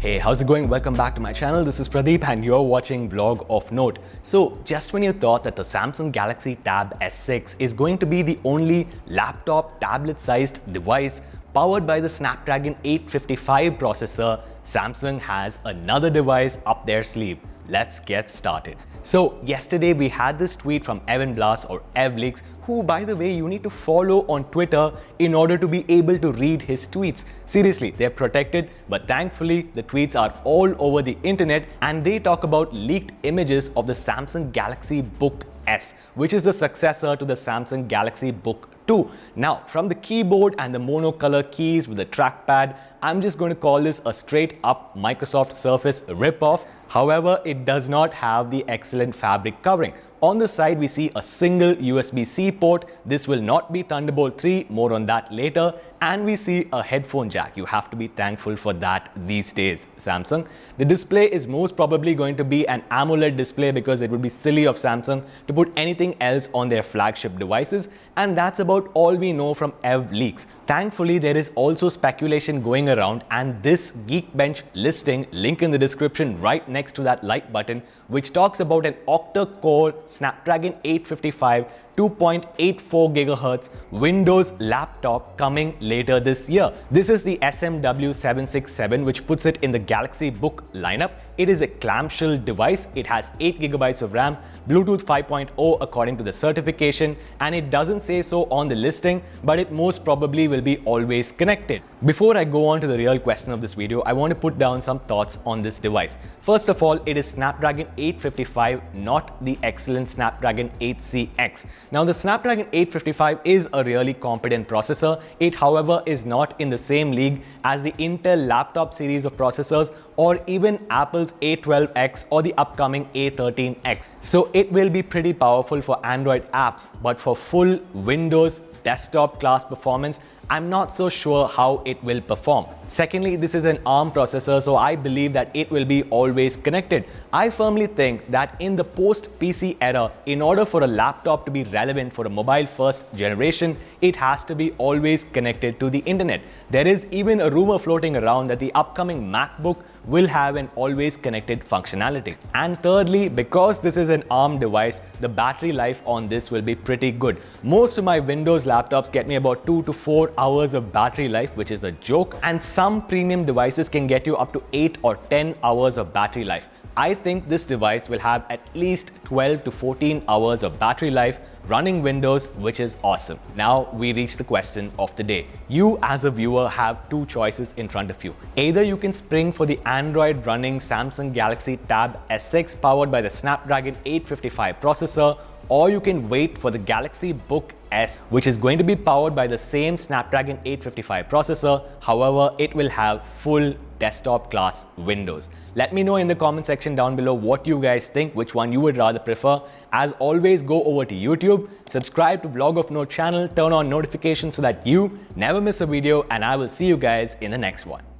Hey, how's it going? Welcome back to my channel. This is Pradeep and you're watching Vlog of Note. So just when you thought that the Samsung Galaxy Tab S6 is going to be the only laptop tablet sized device powered by the Snapdragon 855 processor, Samsung has another device up their sleeve. Let's get started. So yesterday we had this tweet from Blass or Evleaks, who, by the way, you need to follow on Twitter in order to be able to read his tweets. Seriously, they're protected, but thankfully the tweets are all over the internet and they talk about leaked images of the Samsung Galaxy Book S, which is the successor to the Samsung Galaxy Book 2. Now, from the keyboard and the monocolor keys with the trackpad, I'm just going to call this a straight up Microsoft Surface ripoff. However, it does not have the excellent fabric covering. On the side, we see a single USB-C port. This will not be Thunderbolt 3, more on that later. And we see a headphone jack. You have to be thankful for that these days, Samsung. The display is most probably going to be an AMOLED display because it would be silly of Samsung to put anything else on their flagship devices. And that's about all we know from Evleaks. Thankfully, there is also speculation going around, and this Geekbench listing, link in the description right next to that like button, which talks about an octa-core Snapdragon 855 2.84 GHz Windows laptop coming later this year. This is the SMW767, which puts it in the Galaxy Book lineup. It is a clamshell device. It has 8 GB of RAM, Bluetooth 5.0 according to the certification, and it doesn't say so on the listing, but it most probably will be always connected. Before I go on to the real question of this video, I want to put down some thoughts on this device. First of all, it is Snapdragon 855, not the excellent Snapdragon 8CX. Now, the Snapdragon 855 is a really competent processor. It, however, is not in the same league as the Intel laptop series of processors or even Apple's A12X or the upcoming A13X. So it will be pretty powerful for Android apps, but for full Windows desktop class performance, I'm not so sure how it will perform. Secondly, this is an ARM processor, so I believe that it will be always connected. I firmly think that in the post-PC era, in order for a laptop to be relevant for a mobile-first generation, it has to be always connected to the internet. There is even a rumor floating around that the upcoming MacBook will have an always connected functionality. And thirdly, because this is an ARM device, the battery life on this will be pretty good. Most of my Windows laptops get me about 2 to 4 hours of battery life, which is a joke, and some premium devices can get you up to 8 or 10 hours of battery life. I think this device will have at least 12 to 14 hours of battery life running Windows, which is awesome. Now we reach the question of the day. You as a viewer have two choices in front of you. Either you can spring for the Android running Samsung Galaxy Tab S6 powered by the Snapdragon 855 processor, or you can wait for the Galaxy Book S, which is going to be powered by the same Snapdragon 855 processor. However, it will have full desktop class Windows. Let me know in the comment section down below what you guys think, which one you would rather prefer. As always, go over to YouTube, subscribe to Vlog of Note channel, turn on notifications so that you never miss a video, and I will see you guys in the next one.